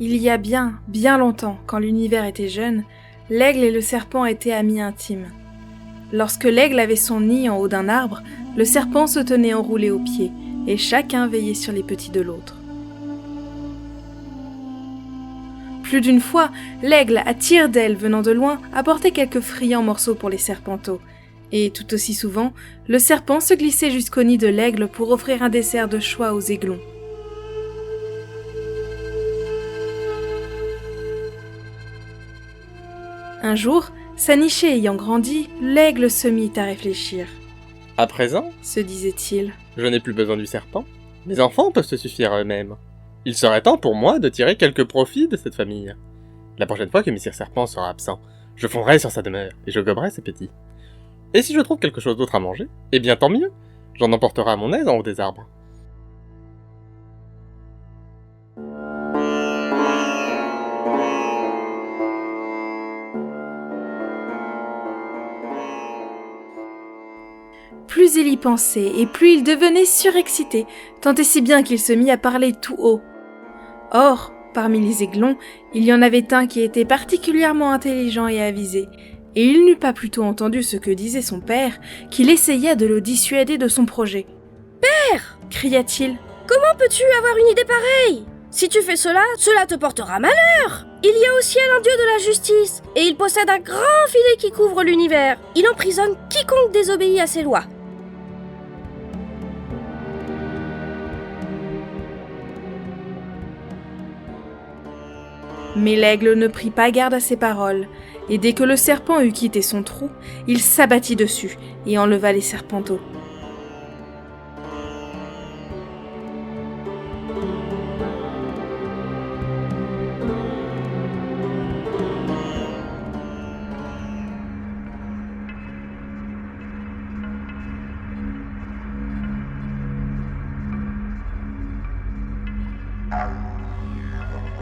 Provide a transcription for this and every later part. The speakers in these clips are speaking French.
Il y a bien, bien longtemps, quand l'univers était jeune, l'aigle et le serpent étaient amis intimes. Lorsque l'aigle avait son nid en haut d'un arbre, le serpent se tenait enroulé aux pieds, et chacun veillait sur les petits de l'autre. Plus d'une fois, l'aigle, à tire-d'aile venant de loin, apportait quelques friands morceaux pour les serpenteaux, et tout aussi souvent, le serpent se glissait jusqu'au nid de l'aigle pour offrir un dessert de choix aux aiglons. Un jour, sa nichée ayant grandi, l'aigle se mit à réfléchir. « À présent, se disait-il, je n'ai plus besoin du serpent. Mes enfants peuvent se suffire à eux-mêmes. Il serait temps pour moi de tirer quelques profits de cette famille. La prochaine fois que Messire Serpent sera absent, je fonderai sur sa demeure et je goberai ses petits. Et si je trouve quelque chose d'autre à manger, eh bien tant mieux, j'en emporterai à mon aise en haut des arbres. » Plus il y pensait, et plus il devenait surexcité, tant et si bien qu'il se mit à parler tout haut. Or, parmi les aiglons, il y en avait un qui était particulièrement intelligent et avisé, et il n'eut pas plutôt entendu ce que disait son père, qu'il essaya de le dissuader de son projet. « Père !» cria-t-il. « Comment peux-tu avoir une idée pareille ? Si tu fais cela, cela te portera malheur ! Il y a au ciel un dieu de la justice, et il possède un grand filet qui couvre l'univers. Il emprisonne quiconque désobéit à ses lois. » Mais l'aigle ne prit pas garde à ses paroles, et dès que le serpent eut quitté son trou, il s'abattit dessus et enleva les serpenteaux.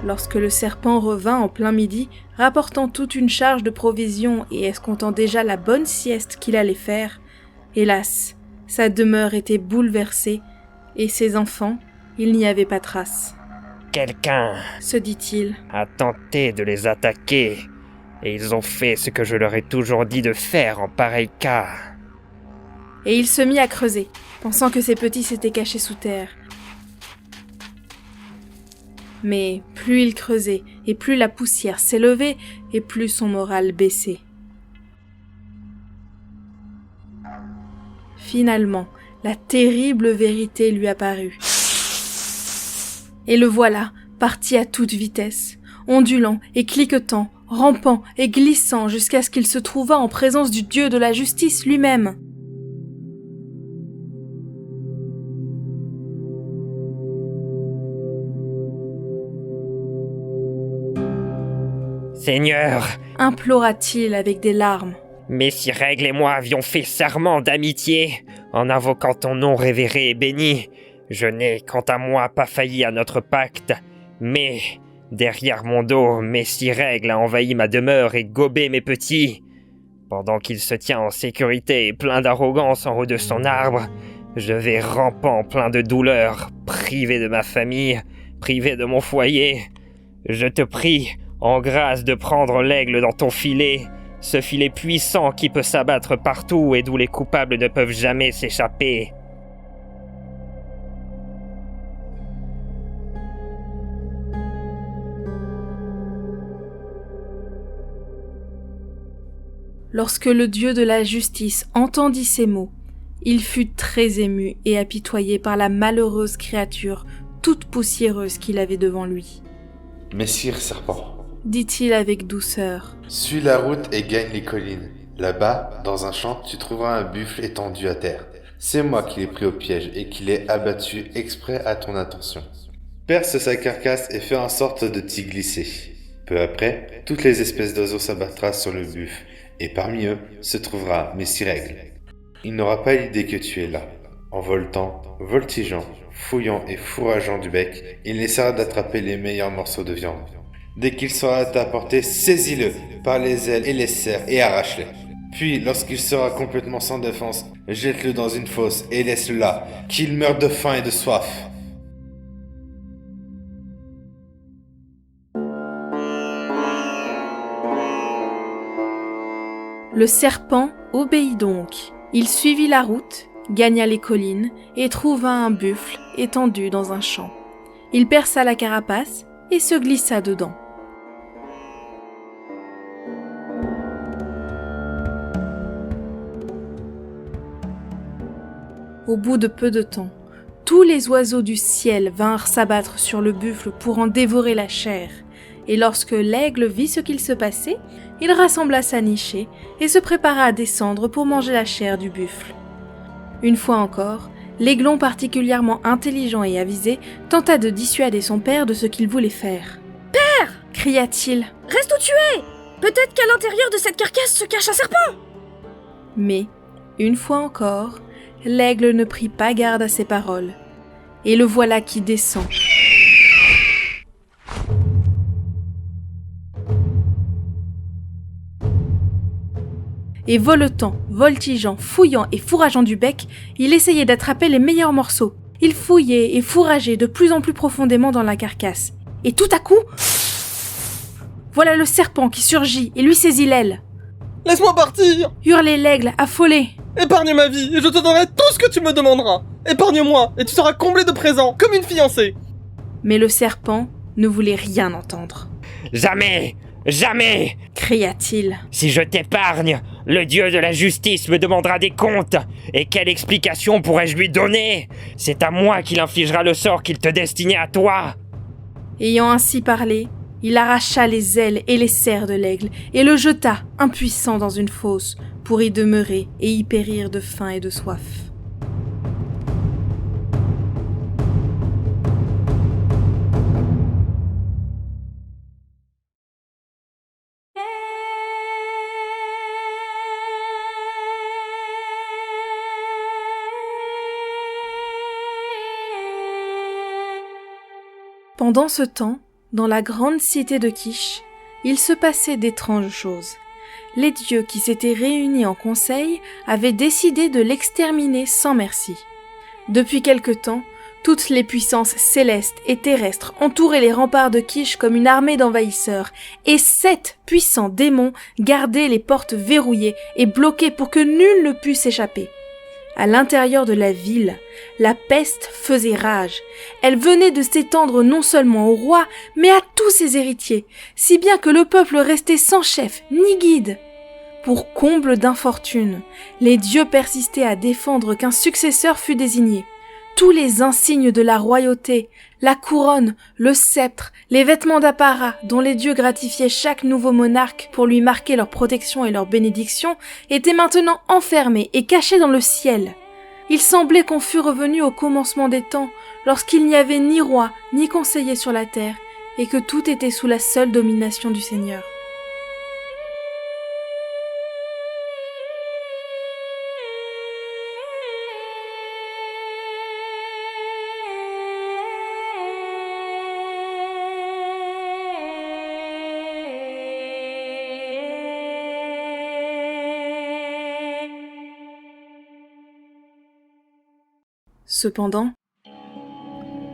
Lorsque le serpent revint en plein midi, rapportant toute une charge de provisions et escomptant déjà la bonne sieste qu'il allait faire, hélas, sa demeure était bouleversée, et ses enfants, il n'y avait pas trace. « Quelqu'un, se dit-il, a tenté de les attaquer, et ils ont fait ce que je leur ai toujours dit de faire en pareil cas. » Et il se mit à creuser, pensant que ses petits s'étaient cachés sous terre. Mais plus il creusait, et plus la poussière s'élevait, et plus son moral baissait. Finalement, la terrible vérité lui apparut. Et le voilà, parti à toute vitesse, ondulant et cliquetant, rampant et glissant jusqu'à ce qu'il se trouvât en présence du dieu de la justice lui-même. « Seigneur !» implora-t-il avec des larmes. « Messire Aigle et moi avions fait serment d'amitié, en invoquant ton nom révéré et béni. Je n'ai, quant à moi, pas failli à notre pacte, mais, derrière mon dos, Messire Aigle a envahi ma demeure et gobé mes petits. Pendant qu'il se tient en sécurité et plein d'arrogance en haut de son arbre, je vais rampant plein de douleur, privé de ma famille, privé de mon foyer. Je te prie, en grâce, de prendre l'aigle dans ton filet, ce filet puissant qui peut s'abattre partout et d'où les coupables ne peuvent jamais s'échapper. » Lorsque le dieu de la justice entendit ces mots, il fut très ému et apitoyé par la malheureuse créature toute poussiéreuse qu'il avait devant lui. « Messire Serpent, dit-il avec douceur, suis la route et gagne les collines. Là-bas, dans un champ, tu trouveras un buffle étendu à terre. C'est moi qui l'ai pris au piège et qui l'ai abattu exprès à ton attention. Perce sa carcasse et fais en sorte de t'y glisser. Peu après, toutes les espèces d'oiseaux s'abattront sur le buffle, et parmi eux se trouvera Messire Aigle. Il n'aura pas l'idée que tu es là. En voltant, voltigeant, fouillant et fourrageant du bec, il essaiera d'attraper les meilleurs morceaux de viande. Dès qu'il sera à ta portée, saisis-le par les ailes et les serres et arrache-le. Puis, lorsqu'il sera complètement sans défense, jette-le dans une fosse et laisse-le là, qu'il meure de faim et de soif. Le serpent obéit donc. Il suivit la route, gagna les collines et trouva un buffle étendu dans un champ. Il perça la carapace et se glissa dedans. Au bout de peu de temps, tous les oiseaux du ciel vinrent s'abattre sur le buffle pour en dévorer la chair, et lorsque l'aigle vit ce qu'il se passait, il rassembla sa nichée et se prépara à descendre pour manger la chair du buffle. Une fois encore, l'aiglon particulièrement intelligent et avisé tenta de dissuader son père de ce qu'il voulait faire. « Père !» cria-t-il. « Reste où tu es! Peut-être qu'à l'intérieur de cette carcasse se cache un serpent !» Mais, une fois encore, l'aigle ne prit pas garde à ses paroles. Et le voilà qui descend. Et voletant, voltigeant, fouillant et fourrageant du bec, il essayait d'attraper les meilleurs morceaux. Il fouillait et fourrageait de plus en plus profondément dans la carcasse. Et tout à coup, voilà le serpent qui surgit et lui saisit l'aile. « Laisse-moi partir !» hurlait l'aigle, affolé. « Épargne ma vie et je te donnerai tout ce que tu me demanderas. Épargne-moi et tu seras comblé de présents, comme une fiancée. » Mais le serpent ne voulait rien entendre. « Jamais! Jamais !» cria-t-il. « Si je t'épargne, le dieu de la justice me demandera des comptes. Et quelle explication pourrais-je lui donner? C'est à moi qu'il infligera le sort qu'il te destinait à toi. » Ayant ainsi parlé, il arracha les ailes et les serres de l'aigle et le jeta, impuissant, dans une fosse, pour y demeurer et y périr de faim et de soif. Pendant ce temps, dans la grande cité de Kish, il se passait d'étranges choses. Les dieux qui s'étaient réunis en conseil avaient décidé de l'exterminer sans merci. Depuis quelque temps, toutes les puissances célestes et terrestres entouraient les remparts de Kish comme une armée d'envahisseurs, et 7 puissants démons gardaient les portes verrouillées et bloquées pour que nul ne pût s'échapper. À l'intérieur de la ville, la peste faisait rage. Elle venait de s'étendre non seulement au roi, mais à tous ses héritiers, si bien que le peuple restait sans chef ni guide. Pour comble d'infortune, les dieux persistaient à défendre qu'un successeur fût désigné. Tous les insignes de la royauté, la couronne, le sceptre, les vêtements d'apparat dont les dieux gratifiaient chaque nouveau monarque pour lui marquer leur protection et leur bénédiction étaient maintenant enfermés et cachés dans le ciel. Il semblait qu'on fût revenu au commencement des temps, lorsqu'il n'y avait ni roi ni conseiller sur la terre, et que tout était sous la seule domination du Seigneur. Cependant,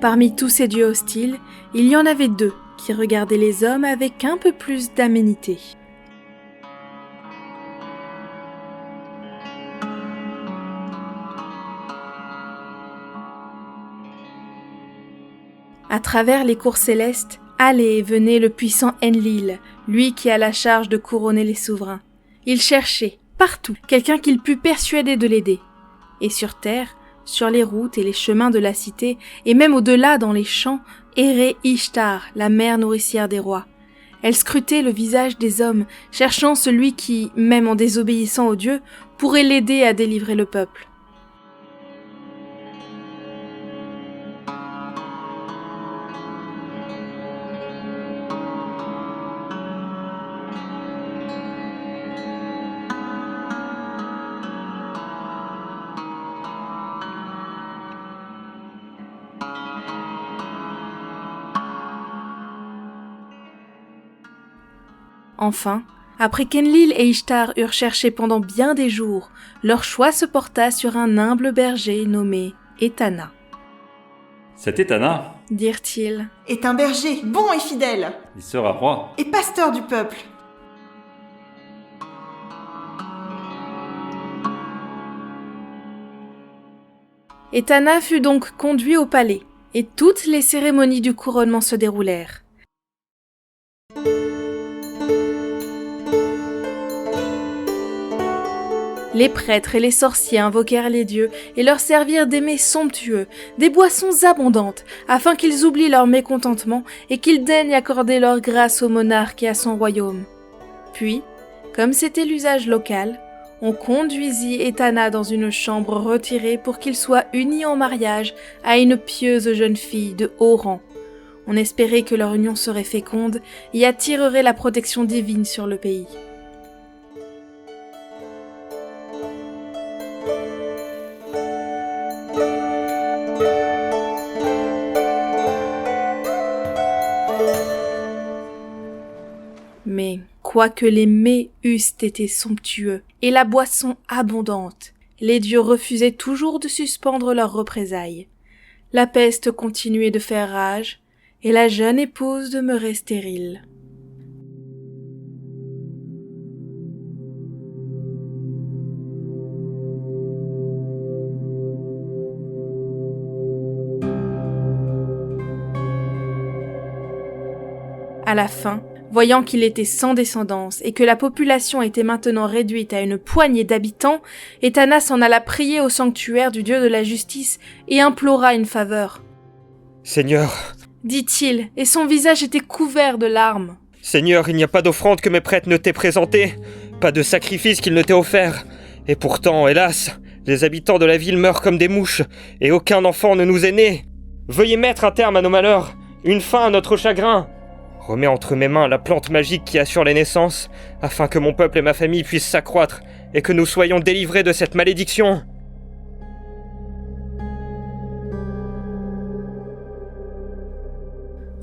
parmi tous ces dieux hostiles, il y en avait 2 qui regardaient les hommes avec un peu plus d'aménité. À travers les cours célestes, allait et venait le puissant Enlil, lui qui a la charge de couronner les souverains. Il cherchait, partout, quelqu'un qu'il pût persuader de l'aider. Et sur terre, sur les routes et les chemins de la cité, et même au-delà dans les champs, errait Ishtar, la mère nourricière des rois. Elle scrutait le visage des hommes, cherchant celui qui, même en désobéissant aux dieux, pourrait l'aider à délivrer le peuple. Enfin, après qu'Enlil et Ishtar eurent cherché pendant bien des jours, leur choix se porta sur un humble berger nommé Etana. Cet Etana, dirent-ils, est un berger bon et fidèle, il sera roi. et pasteur du peuple. Etana fut donc conduit au palais, et toutes les cérémonies du couronnement se déroulèrent. Les prêtres et les sorciers invoquèrent les dieux et leur servirent des mets somptueux, des boissons abondantes, afin qu'ils oublient leur mécontentement et qu'ils daignent accorder leur grâce au monarque et à son royaume. Puis, comme c'était l'usage local, on conduisit Etana dans une chambre retirée pour qu'il soit uni en mariage à une pieuse jeune fille de haut rang. On espérait que leur union serait féconde et attirerait la protection divine sur le pays. Mais, quoique les mets eussent été somptueux et la boisson abondante, les dieux refusaient toujours de suspendre leurs représailles. La peste continuait de faire rage, et la jeune épouse demeurait stérile. À la fin, voyant qu'il était sans descendance et que la population était maintenant réduite à une poignée d'habitants, Etana s'en alla prier au sanctuaire du dieu de la justice et implora une faveur. « Seigneur, dit-il, et son visage était couvert de larmes. Seigneur, il n'y a pas d'offrande que mes prêtres ne t'aient présentée, pas de sacrifice qu'ils ne t'aient offert. Et pourtant, hélas, les habitants de la ville meurent comme des mouches, et aucun enfant ne nous est né. Veuillez mettre un terme à nos malheurs, une fin à notre chagrin. Remets entre mes mains la plante magique qui assure les naissances, afin que mon peuple et ma famille puissent s'accroître, et que nous soyons délivrés de cette malédiction. »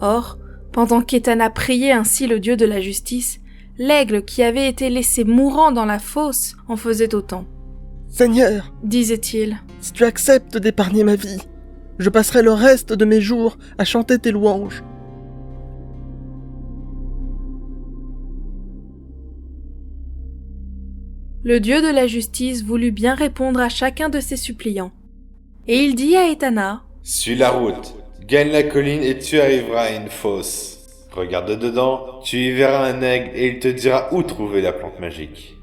Or, pendant qu'Etana priait ainsi le dieu de la justice, l'aigle qui avait été laissé mourant dans la fosse en faisait autant. « Seigneur, disait-il, si tu acceptes d'épargner ma vie, je passerai le reste de mes jours à chanter tes louanges. » Le dieu de la justice voulut bien répondre à chacun de ses suppliants. Et il dit à Etana, « Suis la route, gagne la colline et tu arriveras à une fosse. Regarde dedans, tu y verras un aigle et il te dira où trouver la plante magique. »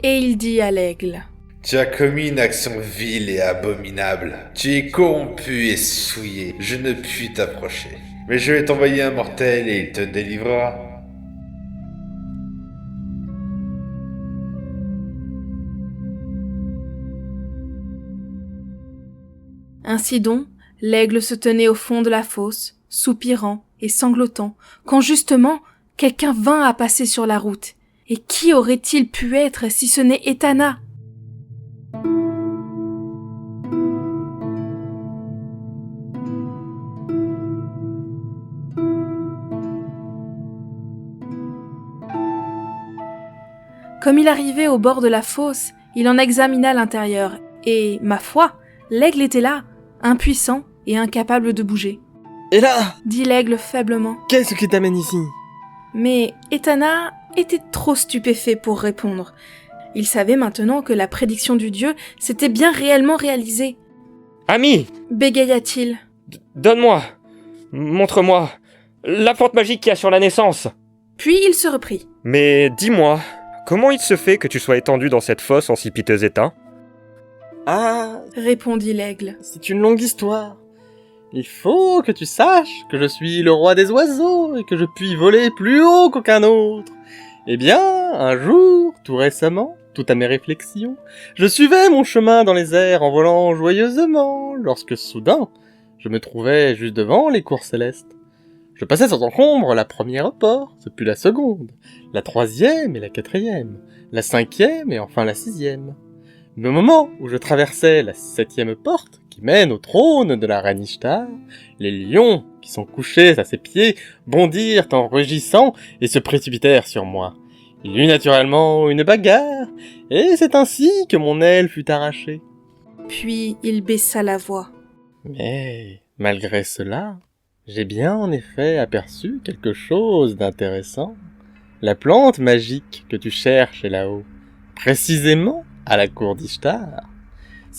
Et il dit à l'aigle, « Tu as commis une action vile et abominable. Tu es corrompu et souillé. Je ne puis t'approcher. Mais je vais t'envoyer un mortel et il te délivrera. » Ainsi donc, l'aigle se tenait au fond de la fosse, soupirant et sanglotant, quand justement, quelqu'un vint à passer sur la route. Et qui aurait-il pu être si ce n'est Etana ? Comme il arrivait au bord de la fosse, il en examina l'intérieur, et, ma foi, l'aigle était là, impuissant et incapable de bouger. « Et là » dit l'aigle faiblement. « Qu'est-ce qui t'amène ici ?» Mais Etana était trop stupéfait pour répondre. Il savait maintenant que la prédiction du dieu s'était bien réellement réalisée. « Ami » bégaya-t-il. « Donne-moi, montre-moi, la plante magique qui assure la naissance. » Puis il se reprit. « Mais dis-moi, comment il se fait que tu sois étendu dans cette fosse en si piteux état ?» Ah, répondit l'aigle. C'est une longue histoire. Il faut que tu saches que je suis le roi des oiseaux et que je puis voler plus haut qu'aucun autre. Eh bien, un jour, tout récemment, tout à mes réflexions, je suivais mon chemin dans les airs en volant joyeusement, lorsque soudain, je me trouvais juste devant les cours célestes. Je passais sans encombre la première porte, puis la seconde, la troisième et la quatrième, la cinquième et enfin la sixième. Mais au moment où je traversais la septième porte, qui mène au trône de la reine Ishtar, les lions, qui sont couchés à ses pieds, bondirent en rugissant et se précipitèrent sur moi. Il y eut naturellement une bagarre, et c'est ainsi que mon aile fut arrachée. Puis il baissa la voix. Mais, malgré cela, j'ai bien en effet aperçu quelque chose d'intéressant. La plante magique que tu cherches est là-haut, précisément à la cour d'Ishtar.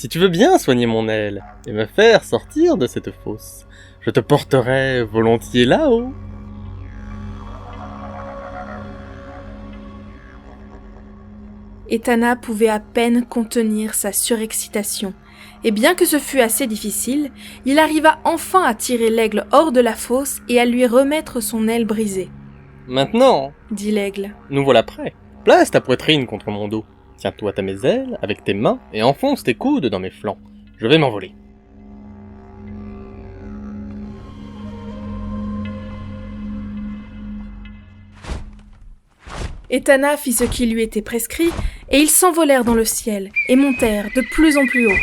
Si tu veux bien soigner mon aile et me faire sortir de cette fosse, je te porterai volontiers là-haut. Etana pouvait à peine contenir sa surexcitation, et bien que ce fût assez difficile, il arriva enfin à tirer l'aigle hors de la fosse et à lui remettre son aile brisée. « Maintenant, Dit l'aigle. nous voilà prêts. Place ta poitrine contre mon dos. Tiens-toi à mes ailes avec tes mains et enfonce tes coudes dans mes flancs. Je vais m'envoler. » Etana fit ce qui lui était prescrit, et ils s'envolèrent dans le ciel, et montèrent de plus en plus haut.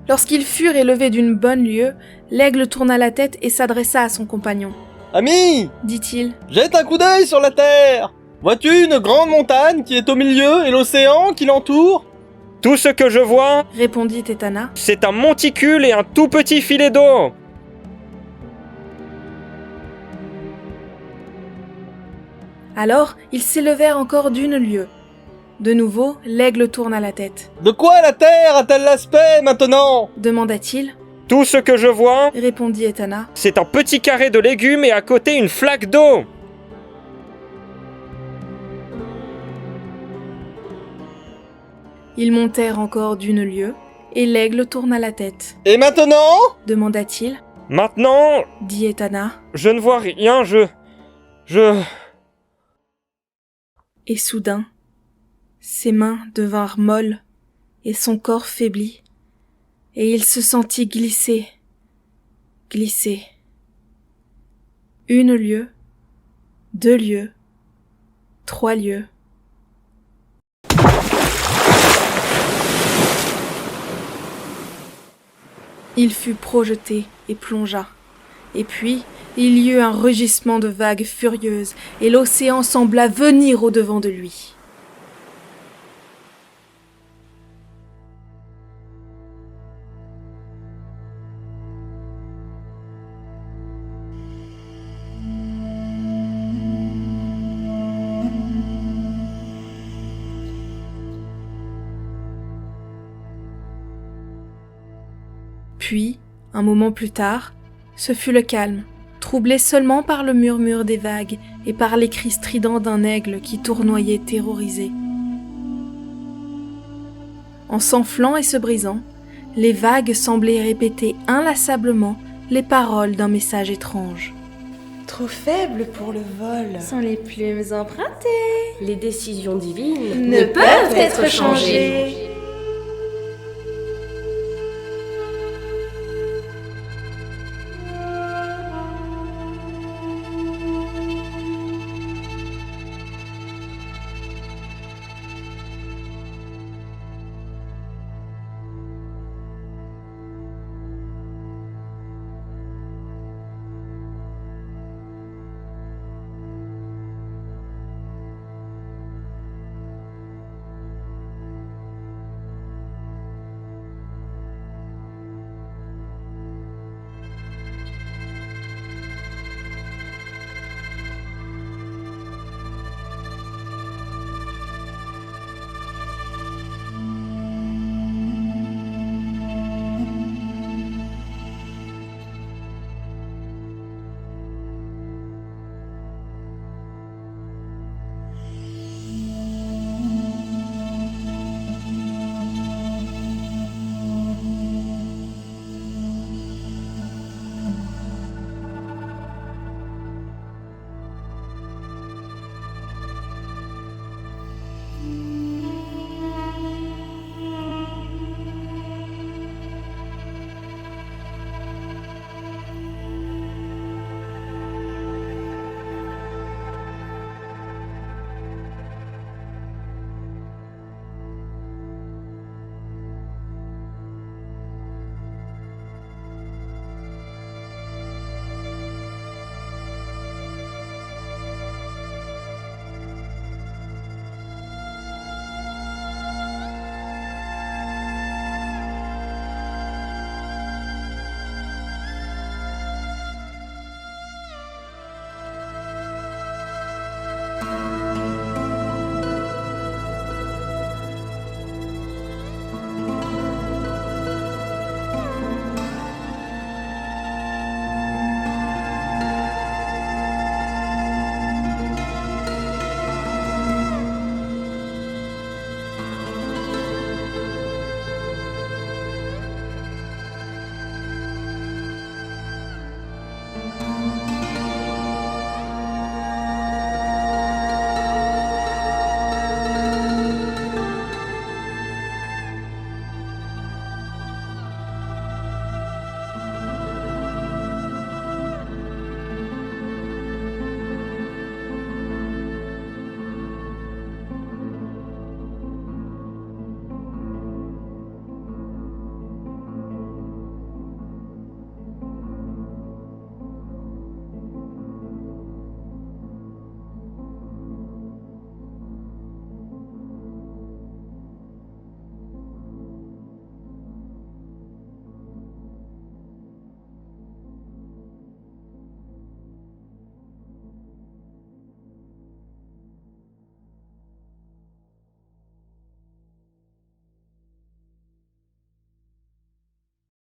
Lorsqu'ils furent élevés d'une bonne lieue, l'aigle tourna la tête et s'adressa à son compagnon. « Ami, Dit-il, jette un coup d'œil sur la terre. Vois-tu une grande montagne qui est au milieu et l'océan qui l'entoure ? Tout ce que je vois, répondit Etana. c'est un monticule et un tout petit filet d'eau. Alors, ils s'élevèrent encore d'une lieue. De nouveau, l'aigle tourna la tête. De quoi la terre a-t-elle l'aspect maintenant ? Demanda-t-il. Tout ce que je vois, Répondit Etana. c'est un petit carré de légumes et à côté une flaque d'eau. Ils montèrent encore d'une lieue, et l'aigle tourna la tête. Et maintenant ? Demanda-t-il. Maintenant, Dit Etana. je ne vois rien, Et soudain, ses mains devinrent molles, et son corps faiblit, et il se sentit glisser, glisser. 1 lieue, 2 lieues, 3 lieues. Il fut projeté et plongea. Et puis, il y eut un rugissement de vagues furieuses, et l'océan sembla venir au-devant de lui. Puis, un moment plus tard, ce fut le calme, troublé seulement par le murmure des vagues et par les cris stridents d'un aigle qui tournoyait terrorisé. En s'enflant et se brisant, les vagues semblaient répéter inlassablement les paroles d'un message étrange. Trop faible pour le vol. Sans les plumes empruntées, Les décisions divines ne peuvent être changées.